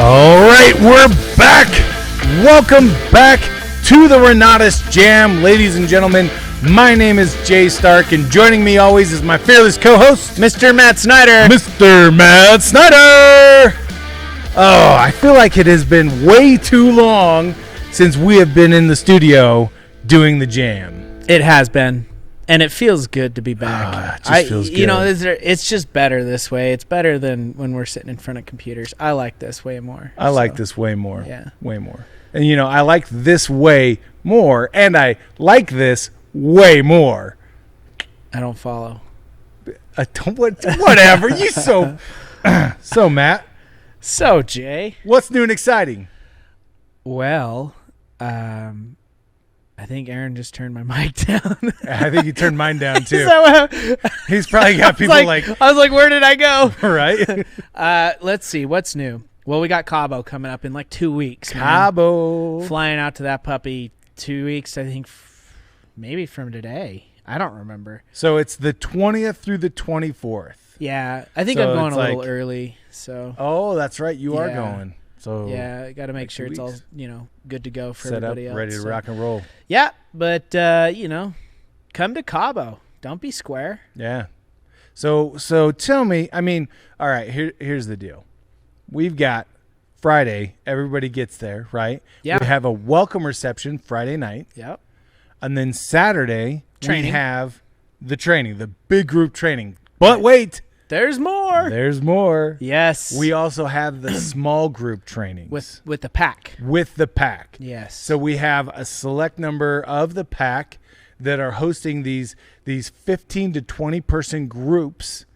All right, we're back. Welcome back to the Renatus J.A.M. Ladies and gentlemen, my name is Jay Stark, and joining me always is my fearless co-host, Mr. Matt Snyder. Mr. Matt Snyder. Oh, I feel like it has been way too long since we have been in the studio doing the J.A.M. It has been, and it feels good to be back. It just feels good. You know, it's just better this way. It's better than when we're sitting in front of computers. I like this way more. I like this way more. Yeah. Way more. And, you know, I like this way more, and I like this way more. I don't follow. Whatever. You so Matt. So, Jay. What's new and exciting? Well, I think Aaron just turned my mic down. I think he turned mine down too. Is that what He's probably got people like I was like, where did I go? Right? Let's see. What's new? Well, we got Cabo coming up in like 2 weeks. Cabo. Man. Flying out to that puppy 2 weeks, I think, maybe from today. I don't remember. So it's the 20th through the 24th. Yeah. I think So I'm going it's a little like- early. So Oh, that's right. You are Yeah. going. So yeah, I got to make like sure 2 it's all, weeks. good to go for set up, everybody else. ready to So- rock and roll. Yeah, but, come to Cabo. Don't be square. Yeah. So tell me, I mean, all right, here's the deal. We've got Friday, everybody gets there, right? Yeah. We have a welcome reception Friday night. Yep. And then Saturday, Training. we have the training, the big group training. But wait, There's more. there's more. Yes. We also have the small group trainings with the pack. with the pack. Yes. So we have a select number of the pack that are hosting these 15 to 20 person groups.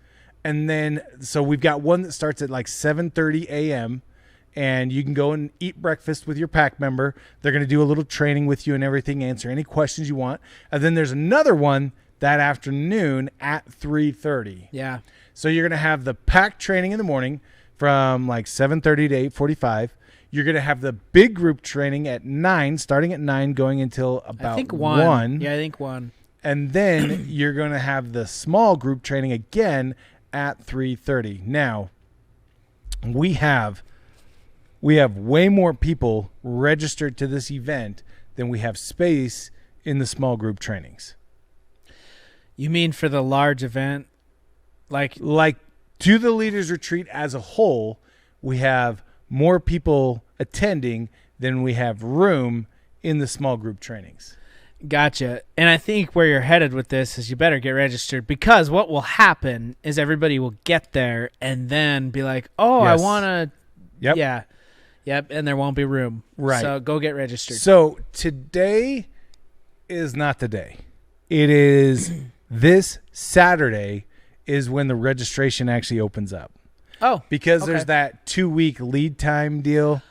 And then so we've got one that starts at like 7:30 a.m. and you can go and eat breakfast with your pack member. They're going to do a little training with you and everything, answer any questions you want. And then there's another one that afternoon at 3:30. Yeah. So you're going to have the pack training in the morning from like 7:30 to 8:45. You're going to have the big group training at 9, starting at 9, going until about I think one. Yeah, I think one. And then you're going to have the small group training again at 3:30. Now, we have way more people registered to this event than we have space in the small group trainings. You mean for the large event? Like To the Leaders Retreat as a whole, we have more people attending than we have room in the small group trainings. Gotcha. And I think where you're headed with this is you better get registered, because what will happen is everybody will get there and then be like, oh, Yes. I want to. Yep. Yeah. Yep. And there won't be room. Right. So go get registered. So today is not the day. It is this Saturday is when the registration actually opens up. Oh. Because Okay. there's that 2-week lead time deal.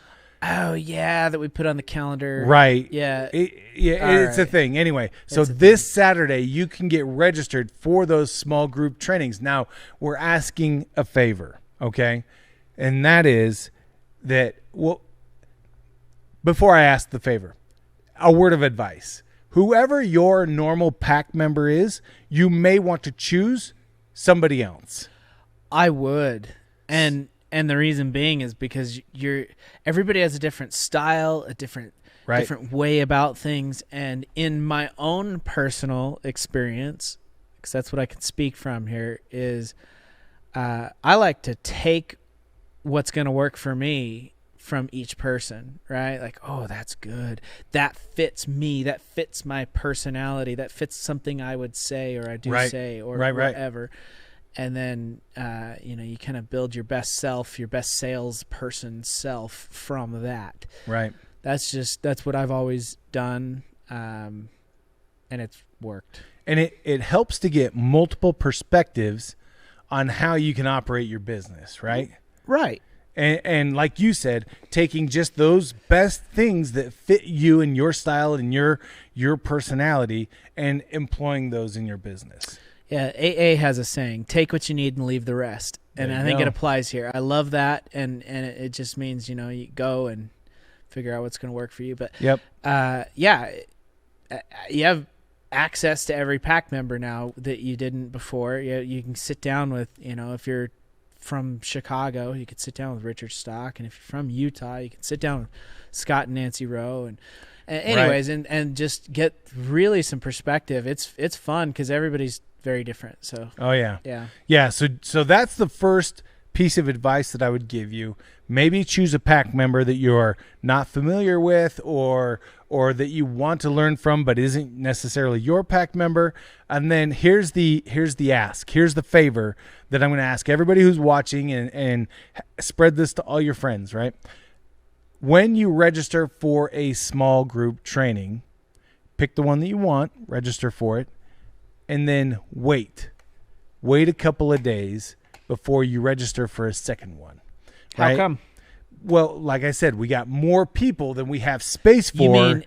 Oh, yeah, that we put on the calendar. Right. Yeah. It's a right. thing. Anyway, so It's a this Saturday, you can get registered for those small group trainings. Now, we're asking a favor, okay? And that is that, well, before I ask the favor, a word of advice. Whoever your normal pack member is, you may want to choose somebody else. I would. And the reason being is because everybody has a different style, a different way about things. And in my own personal experience, because that's what I can speak from here, is I like to take what's going to work for me from each person, right? Like, oh, that's good. That fits me. That fits my personality. That fits something I would say or I do say or whatever. And then, you kind of build your best self, your best salesperson self from that. Right. That's what I've always done. And it's worked. And it helps to get multiple perspectives on how you can operate your business, right? Right. And like you said, taking just those best things that fit you and your style and your personality and employing those in your business. Yeah, AA has a saying, take what you need and leave the rest. And I think it applies here. I love that, and it just means, you go and figure out what's going to work for you. But Yep. You have access to every pack member now that you didn't before. You can sit down with, if you're from Chicago, you could sit down with Richard Stock, and if you're from Utah, you can sit down with Scott and Nancy Rowe, and anyways, and just get really some perspective. It's fun because everybody's very different. So yeah. So that's the first piece of advice that I would give you. Maybe choose a pack member that you're not familiar with, or that you want to learn from but isn't necessarily your pack member. And then here's the ask. Here's the favor that I'm going to ask everybody who's watching, and spread this to all your friends, right? When you register for a small group training, pick the one that you want, register for it, and then wait a couple of days before you register for a second one. Right? How come? Well, like I said, we got more people than we have space for. You mean,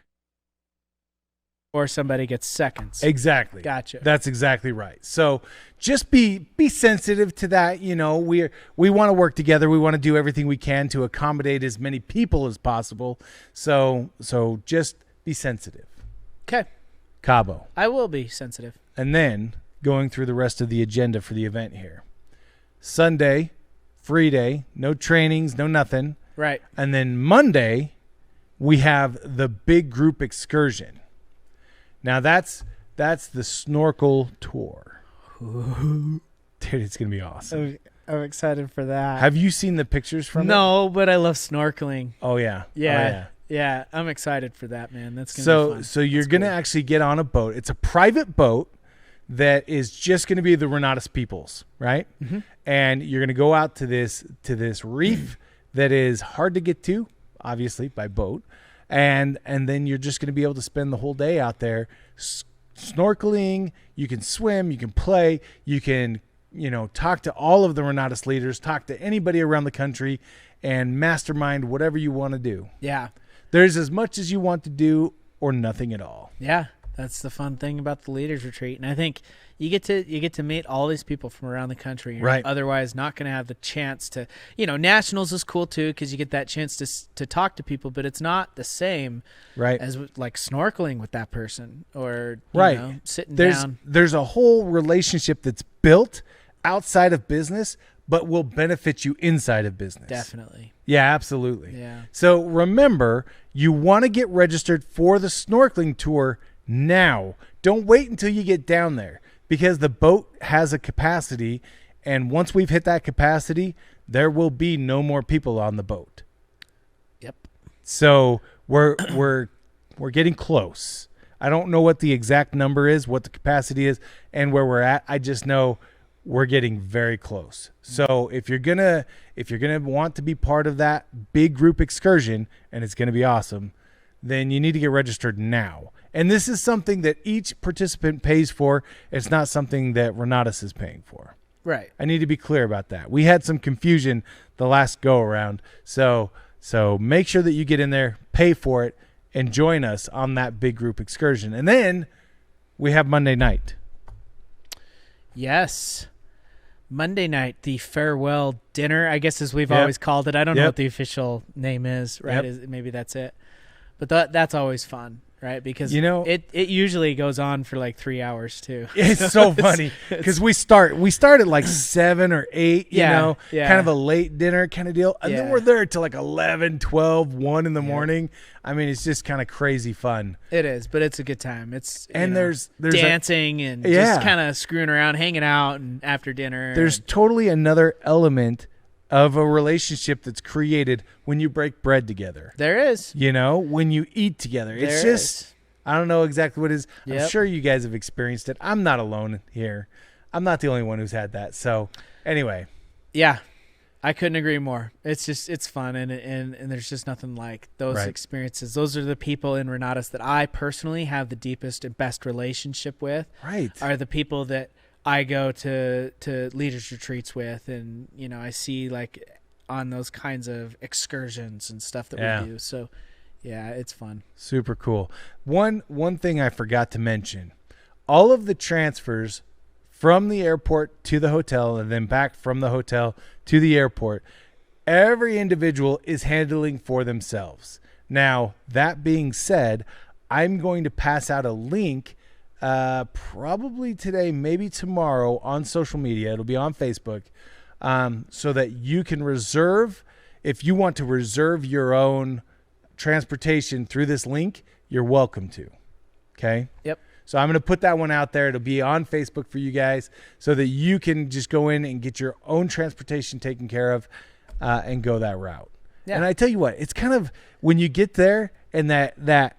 or somebody gets seconds. Exactly. Gotcha. That's exactly right. So just be sensitive to that. You know, we want to work together. We want to do everything we can to accommodate as many people as possible. So just be sensitive. Okay. Cabo. I will be sensitive. And then going through the rest of the agenda for the event here. Sunday, free day, no trainings, no nothing. Right. And then Monday, we have the big group excursion. Now that's the snorkel tour. Dude, it's going to be awesome. I'm excited for that. Have you seen the pictures from it? No, but I love snorkeling. Oh, yeah. Yeah, I'm excited for that, man. That's going to be fun. So you're going to actually get on a boat. It's a private boat that is just going to be the Renatus people's, right? Mm-hmm. And you're going to go out to this reef that is hard to get to, obviously, by boat. And then you're just going to be able to spend the whole day out there snorkeling. You can swim, you can play, you can, talk to all of the Renatus leaders, talk to anybody around the country, and mastermind whatever you want to do. Yeah. There's as much as you want to do or nothing at all. Yeah. That's the fun thing about the leaders retreat. And I think you get to meet all these people from around the country. You're otherwise not going to have the chance to, nationals is cool too, because you get that chance to talk to people, but it's not the same as like snorkeling with that person or sitting down. There's a whole relationship that's built outside of business, but will benefit you inside of business. Definitely. Yeah, absolutely. Yeah. So remember, you want to get registered for the snorkeling tour now. Don't wait until you get down there, because the boat has a capacity, and once we've hit that capacity, there will be no more people on the boat. Yep. So we're getting close. I don't know what the exact number is, what the capacity is, and where we're at. I just know we're getting very close. So if you're gonna want to be part of that big group excursion, and it's gonna be awesome, then you need to get registered now. And this is something that each participant pays for. It's not something that Renatus is paying for. Right. I need to be clear about that. We had some confusion the last go around. So make sure that you get in there, pay for it, and join us on that big group excursion. And then we have Monday night. Yes. Monday night, the farewell dinner, I guess, as we've always called it. I don't know what the official name is, right? Maybe that's it. But that's always fun. Right, because it usually goes on for like 3 hours too. It's so funny because we start at like 7 or 8, kind of a late dinner kind of deal, and then we're there till like 11, 12, 1 in the morning. I mean, it's just kind of crazy fun. It is, but it's a good time. It's there's dancing and just kind of screwing around, hanging out, and after dinner. There's totally another element of a relationship that's created when you break bread together. There is. When you eat together. It's just, I don't know exactly what it is. Yep. I'm sure you guys have experienced it. I'm not alone here. I'm not the only one who's had that. So anyway. Yeah, I couldn't agree more. It's fun. And there's just nothing like those experiences. Those are the people in Renatus that I personally have the deepest and best relationship with. Right. Are the people that I go to leaders retreats with, and I see like on those kinds of excursions and stuff that we do. So yeah, it's fun. Super cool. One thing I forgot to mention, all of the transfers from the airport to the hotel and then back from the hotel to the airport, every individual is handling for themselves. Now, that being said, I'm going to pass out a link probably today, maybe tomorrow, on social media. It'll be on Facebook, so that you can reserve. If you want to reserve your own transportation through this link, you're welcome to. Okay. Yep. So I'm going to put that one out there. It'll be on Facebook for you guys so that you can just go in and get your own transportation taken care of and go that route. Yeah. And I tell you what, it's kind of when you get there and that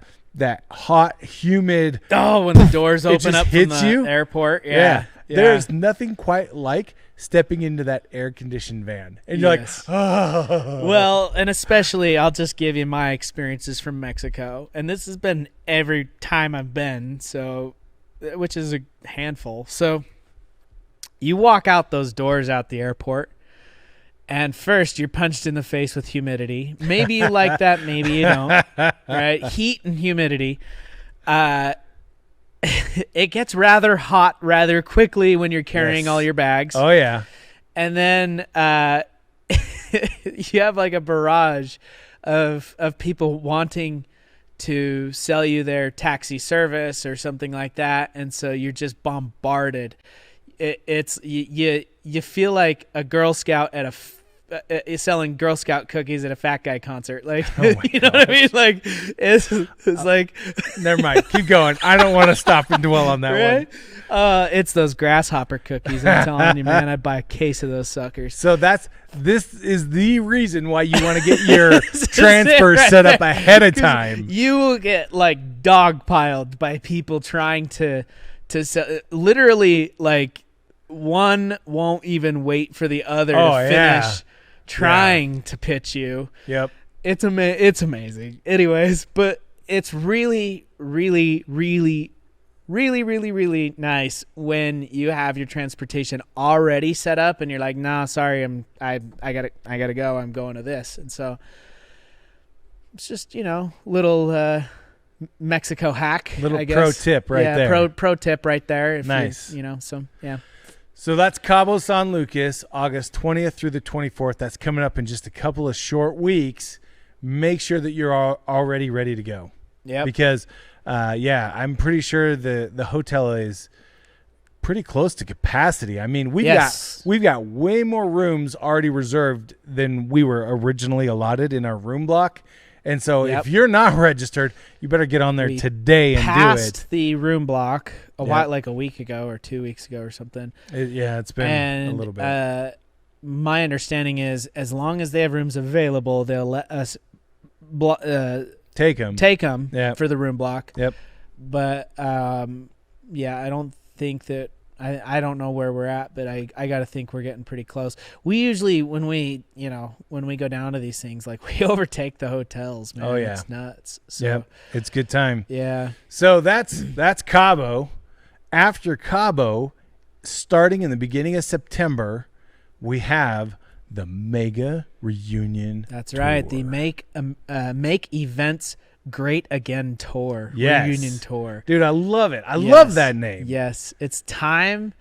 hot, humid. Oh, when the doors open up from the airport. Yeah. There's nothing quite like stepping into that air-conditioned van. And you're like, oh. Well, and especially, I'll just give you my experiences from Mexico. And this has been every time I've been, so which is a handful. So you walk out those doors out the airport, and first you're punched in the face with humidity. Maybe you like that, maybe you don't. Right? Heat and humidity. It gets rather hot rather quickly when you're carrying all your bags. Oh, yeah. And then you have like a barrage of people wanting to sell you their taxi service or something like that. And so you're just bombarded. You feel like a Girl Scout at selling Girl Scout cookies at a fat guy concert. Like, you know what I mean? Like, it's like, never mind. Keep going. I don't want to stop and dwell on that one. It's those grasshopper cookies. I'm telling you, man, I'd buy a case of those suckers. So this is the reason why you want to get your transfer set up ahead of time. You will get like dogpiled by people trying to sell, literally, like, one won't even wait for the other to finish trying to pitch you. Yep. It's amazing. Anyways, but it's really, really, really, really, really, really nice when you have your transportation already set up and you're like, nah, sorry, I gotta go. I'm going to this. And so it's just, little Mexico hack. Little I guess. pro tip right there. Pro tip right there. Nice. So yeah. So that's Cabo San Lucas, August 20th through the 24th. That's coming up in just a couple of short weeks. Make sure that you're already ready to go. Yeah. Because, I'm pretty sure the hotel is pretty close to capacity. I mean, we've got way more rooms already reserved than we were originally allotted in our room block. And so if you're not registered, you better get on there today and do it. Passed the room block like a week ago or 2 weeks ago or something. It's been a little bit. My understanding is as long as they have rooms available, they'll let us take them for the room block. Yep. But I don't think that I don't know where we're at, but I got to think we're getting pretty close. We usually, when we go down to these things, like, we overtake the hotels, man. Oh, yeah. It's nuts. So, it's good time. Yeah. So that's Cabo. After Cabo, starting in the beginning of September, we have the Mega Reunion That's Tour. right. The Make Events Great Again Tour. Yes. Reunion Tour. Dude, I love it. I love that name. Yes. It's time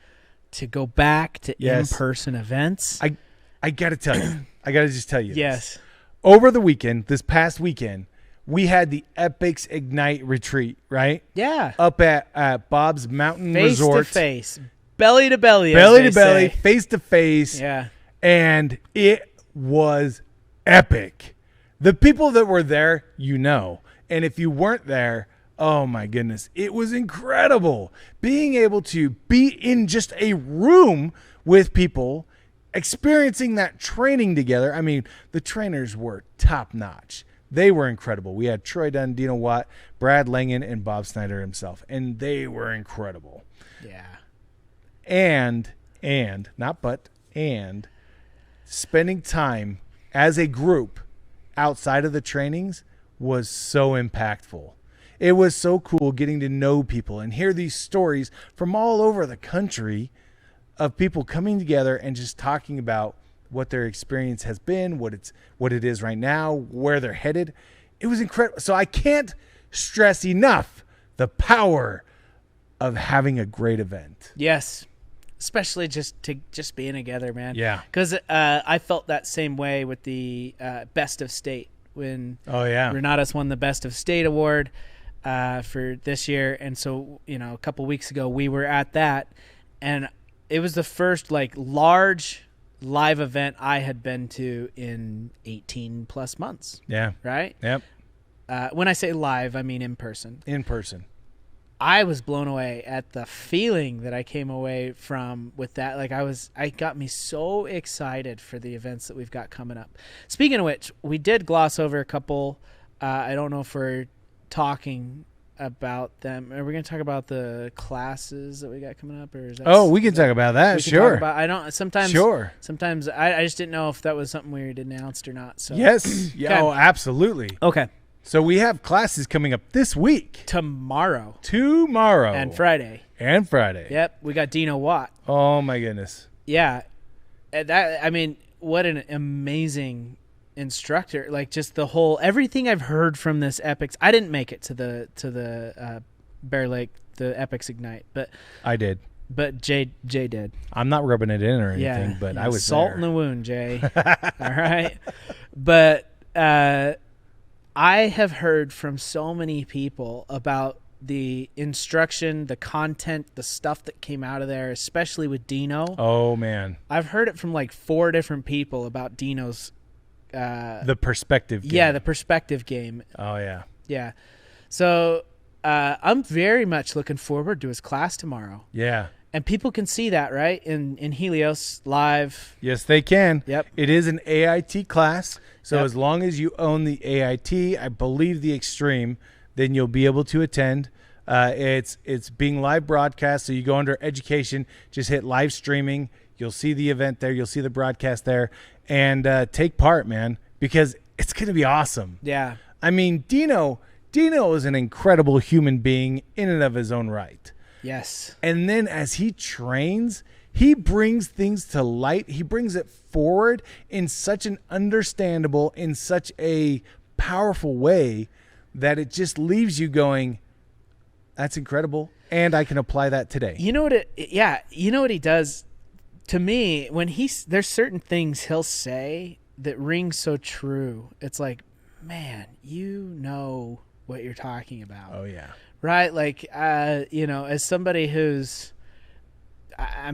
to go back to in-person events. I got to tell you. I got to just tell you Yes. This. Over the weekend, this past weekend, we had the Epics Ignite retreat, right? Yeah. Up at Bob's Mountain Resort. Face to face. Belly to belly. Belly to belly. Face to face. Yeah. And it was epic. The people that were there, and if you weren't there, oh my goodness, it was incredible. Being able to be in just a room with people, experiencing that training together. I mean, the trainers were top notch. They were incredible. We had Troy Dunn, Dino Watt, Brad Langen, and Bob Snyder himself, and they were incredible. Yeah. And spending time as a group outside of the trainings was so impactful. It was so cool getting to know people and hear these stories from all over the country of people coming together and just talking about what their experience has been, what it is right now, where they're headed. It was incredible. So I can't stress enough the power of having a great event. Yes. Especially just being together, man. Yeah. Because I felt that same way with the Best of State when Renatus won the Best of State award for this year. And so, a couple weeks ago we were at that, and it was the first like large live event I had been to in 18 plus months. Yeah. Right? Yep. When I say live, I mean in person. In person. I was blown away at the feeling that I came away from with that. Like it got me so excited for the events that we've got coming up. Speaking of which, we did gloss over a couple. I don't know if we're talking about them. Are we going to talk about the classes that we got coming up, or is that? We can talk about that. Sure. I don't. Sometimes. Sure. Sometimes I just didn't know if that was something we had announced or not. So yes. Yeah. Oh, absolutely. Okay. So we have classes coming up this week. Tomorrow. And Friday. Yep. We got Dino Watt. Oh my goodness. Yeah. What an amazing instructor. Like just the whole everything I've heard from this Epics. I didn't make it to the Bear Lake, the Epics Ignite, but I did. But Jay did. I'm not rubbing it in or anything, but I was salt there. in the wound, Jay. All right. But I have heard from so many people about the instruction, the content, the stuff that came out of there, especially with Dino. Oh man. I've heard it from like 4 different people about Dino's the perspective game. Yeah, the perspective game. Oh yeah. Yeah. So I'm very much looking forward to his class tomorrow. Yeah. And people can see that, right? In Helios live. Yes, they can. Yep. It is an AIT class. So Yep. as long as you own the AIT, I believe the Extreme, then you'll be able to attend. It's being live broadcast. So you go under education, just hit live streaming. You'll see the event there. You'll see the broadcast there, and take part, man, because it's going to be awesome. Yeah. I mean, Dino is an incredible human being in and of his own right. Yes. And then as he trains, he brings things to light. He brings it forward in such an understandable, in such a powerful way that it just leaves you going, that's incredible. And I can apply that today. You know what you know what he does to me when there's certain things he'll say that ring so true. It's like, man, you know what you're talking about. Oh yeah. Right? Like, as somebody who's, I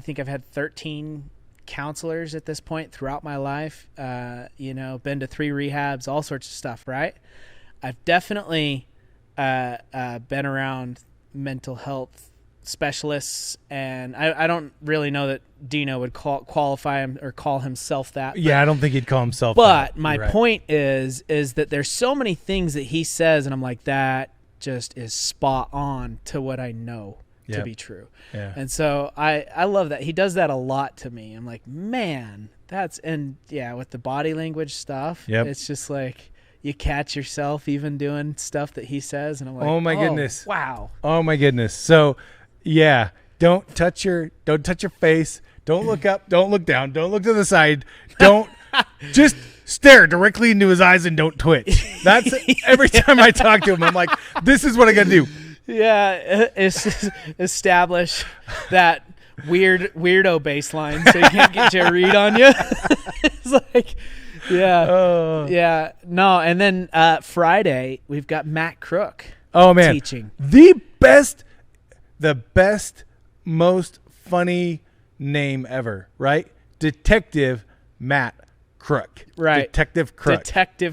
think I've had 13 counselors at this point throughout my life, been to 3 rehabs, all sorts of stuff, right? I've definitely been around mental health specialists, and I don't really know that Dino would qualify him or call himself that. Yeah, I don't think he'd call himself but that. My point is that there's so many things that he says, and I'm like, that just is spot on to what I know to be true. Yeah. And so I love that. He does that a lot to me. I'm like, man, with the body language stuff, it's just like you catch yourself even doing stuff that he says, and I'm like, oh my goodness. Wow. Oh my goodness. So yeah, don't touch your face. Don't look up. Don't look down. Don't look to the side. Don't just stare directly into his eyes and don't twitch. That's every time I talk to him, I'm like, this is what I got to do. Yeah. Establish that weirdo baseline so you can't get your read on you. It's like, yeah. No. And then Friday we've got Matt Crook. Oh man. Teaching. The best, most funny name ever, right? Detective Matt Crook. Right. Detective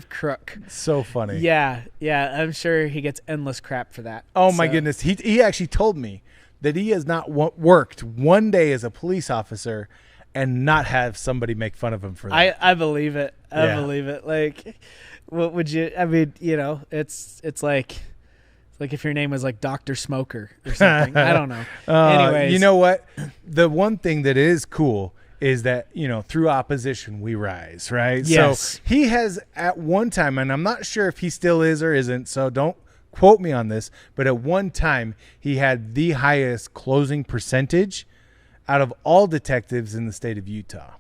Crook. So funny. Yeah. I'm sure he gets endless crap for that. Oh my goodness. He actually told me that he has not worked one day as a police officer and not have somebody make fun of him for that. I believe it. I believe it. Like, what would you? I mean, it's like if your name was like Dr. Smoker or something. I don't know. Anyways, you know what? The one thing that is cool is that, through opposition we rise, right? Yes. So he has at one time, and I'm not sure if he still is or isn't, so don't quote me on this, but at one time he had the highest closing percentage out of all detectives in the state of Utah.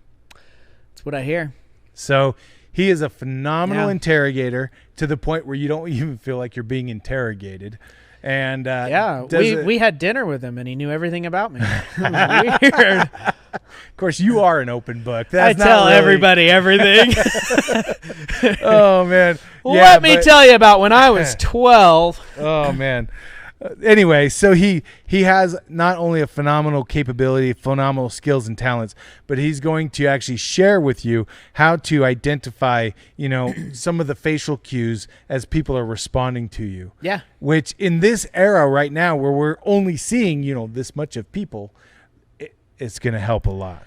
That's what I hear. So he is a phenomenal interrogator to the point where you don't even feel like you're being interrogated. And we had dinner with him and he knew everything about me. Weird. Of course, you are an open book. I tell everybody everything. Oh man. Let me tell you about when I was 12. Oh man. Anyway, so he has not only a phenomenal capability, phenomenal skills and talents, but he's going to actually share with you how to identify, some of the facial cues as people are responding to you. Yeah. Which in this era right now where we're only seeing, this much of people, it's going to help a lot.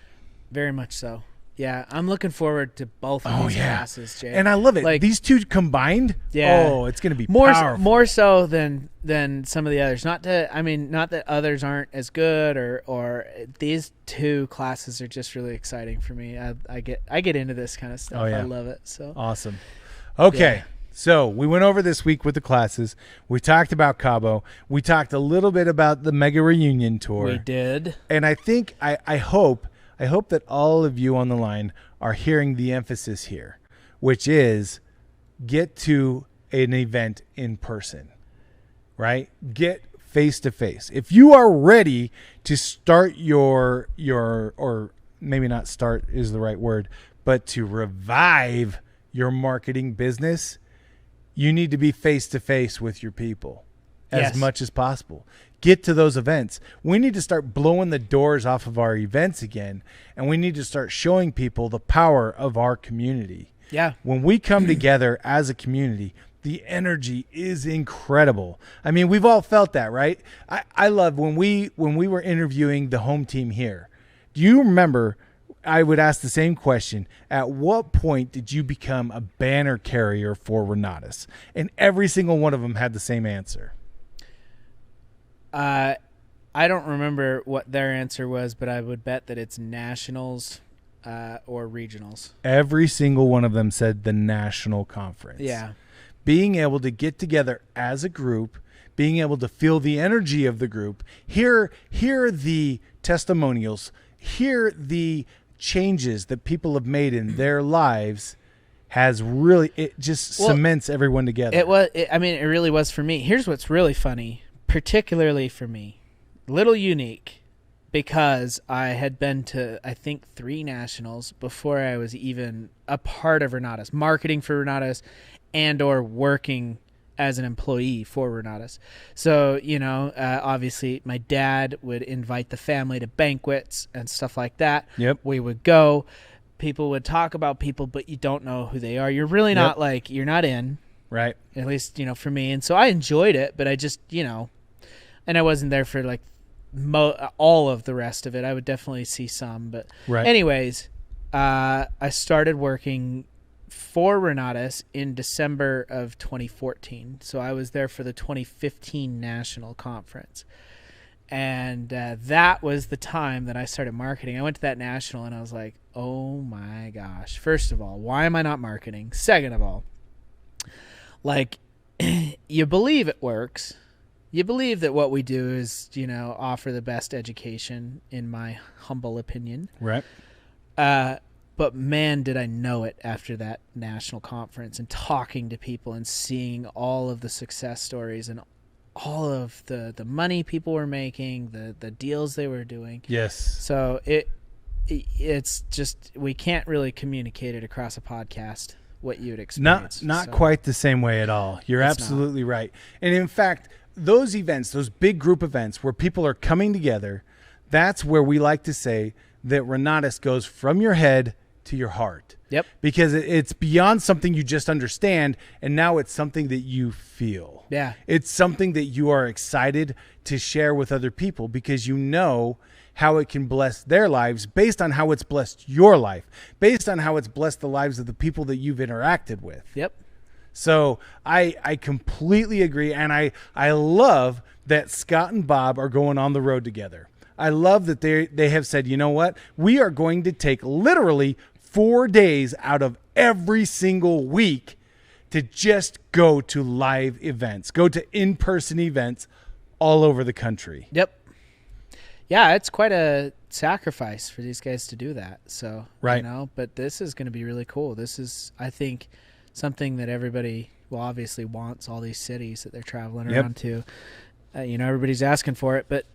Very much so. Yeah, I'm looking forward to both of these classes, Jay. And I love it. Like, these two combined, it's going to be powerful. More so than some of the others. Not that others aren't as good or these two classes are just really exciting for me. I get into this kind of stuff. I love it. So awesome. Okay. So we went over this week with the classes. We talked about Cabo. We talked a little bit about the Mega Reunion Tour. We did. And I think I hope that all of you on the line are hearing the emphasis here, which is get to an event in person, right? Get face to face. If you are ready to start or maybe not start is the right word, but to revive your marketing business, you need to be face to face with your people as much as possible. Get to those events. We need to start blowing the doors off of our events again, and we need to start showing people the power of our community. Yeah. When we come together as a community, the energy is incredible. I mean, we've all felt that, right? I love when we were interviewing the home team here. Do you remember I would ask the same question? At what point did you become a banner carrier for Renatus? And every single one of them had the same answer. I don't remember what their answer was, but I would bet that it's nationals or regionals. Every single one of them said the national conference. Yeah. Being able to get together as a group, being able to feel the energy of the group, hear the testimonials, hear the changes that people have made in their lives it just cements everyone together. It really was for me. Here's what's really funny. Particularly for me, little unique, because I had been to, I think, 3 nationals before I was even a part of Renatus, marketing for Renatus and or working as an employee for Renatus. So, obviously my dad would invite the family to banquets and stuff like that. Yep. We would go. People would talk about people, but you don't know who they are. You're really not you're not in. Right. At least, for me. And so I enjoyed it, but I just, and I wasn't there for like all of the rest of it. I would definitely see some, but anyways, I started working for Renatus in December of 2014. So I was there for the 2015 national conference. And that was the time that I started marketing. I went to that national and I was like, oh my gosh. First of all, why am I not marketing? Second of all, you believe it works. You believe that what we do is, offer the best education, in my humble opinion. Right. But man, did I know it after that national conference and talking to people and seeing all of the success stories and all of the money people were making, the deals they were doing. Yes. So it's just, we can't really communicate it across a podcast, what you would experience. Not quite the same way at all. You're absolutely right. And in fact, those events, those big group events where people are coming together, that's where we like to say that Renatus goes from your head to your heart. Yep. Because it's beyond something you just understand, and now it's something that you feel. Yeah. It's something that you are excited to share with other people because you know how it can bless their lives based on how it's blessed your life, based on how it's blessed the lives of the people that you've interacted with. Yep. So I completely agree, and I love that Scott and Bob are going on the road together. I love that they have said, you know what? We are going to take literally 4 days out of every single week to just go to live events, go to in-person events all over the country. Yep. Yeah, it's quite a sacrifice for these guys to do that. So, right. But this is going to be really cool. This is, I think, something that everybody, obviously wants, all these cities that they're traveling around to. Everybody's asking for it, but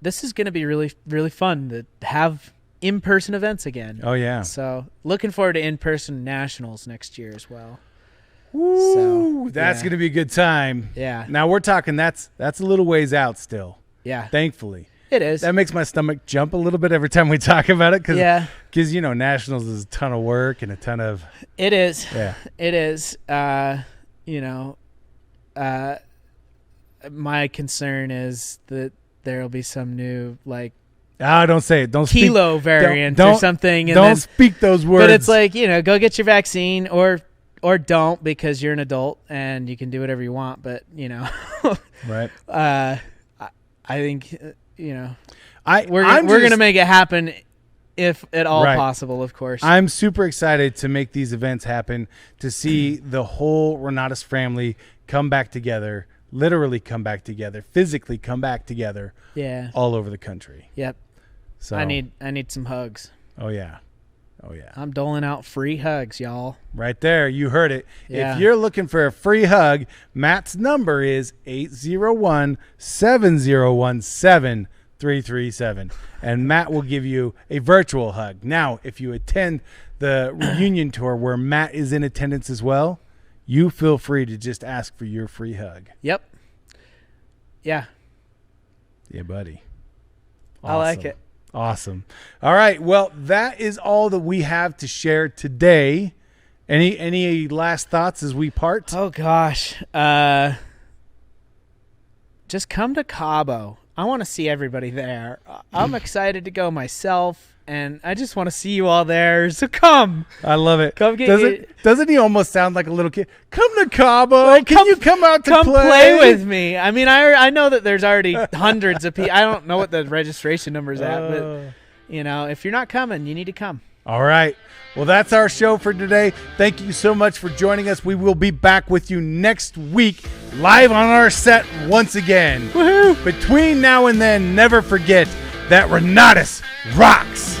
this is going to be really, really fun to have in-person events again. Oh, yeah. So looking forward to in-person nationals next year as well. Woo, that's going to be a good time. Yeah. Now we're talking that's a little ways out still. Yeah. Thankfully. It is. That makes my stomach jump a little bit every time we talk about it because yeah. Nationals is a ton of work and a ton of It is. Yeah. It is. My concern is that there'll be some new don't say it. Don't kilo speak, variant don't, or something. And don't speak those words. But it's go get your vaccine or don't, because you're an adult and you can do whatever you want. But right. I think we're I'm gonna make it happen if at all right. possible. Of course, I'm super excited to make these events happen, to see the whole Renatus family come back together, literally come back together, physically come back together. Yeah, all over the country. Yep. So I need some hugs. Oh yeah. I'm doling out free hugs, y'all. Right there, you heard it. Yeah. If you're looking for a free hug, Matt's number is 801-701-7337, and Matt will give you a virtual hug. Now, if you attend the reunion tour where Matt is in attendance as well, you feel free to just ask for your free hug. Yep. Yeah. Yeah, buddy. Awesome. I like it. Awesome. All right. Well, that is all that we have to share today. Any last thoughts as we part? Oh gosh. Just come to Cabo. I want to see everybody there. I'm excited to go myself, and I just want to see you all there. So come. I love it. Come get Doesn't he almost sound like a little kid? Come to Cabo. Can you come out to play with me? I mean, I know that there's already hundreds of people. I don't know what the registration number is at, but if you're not coming, you need to come. All right. Well, that's our show for today. Thank you so much for joining us. We will be back with you next week, live on our set once again. Woohoo! Between now and then, never forget that Renatus rocks.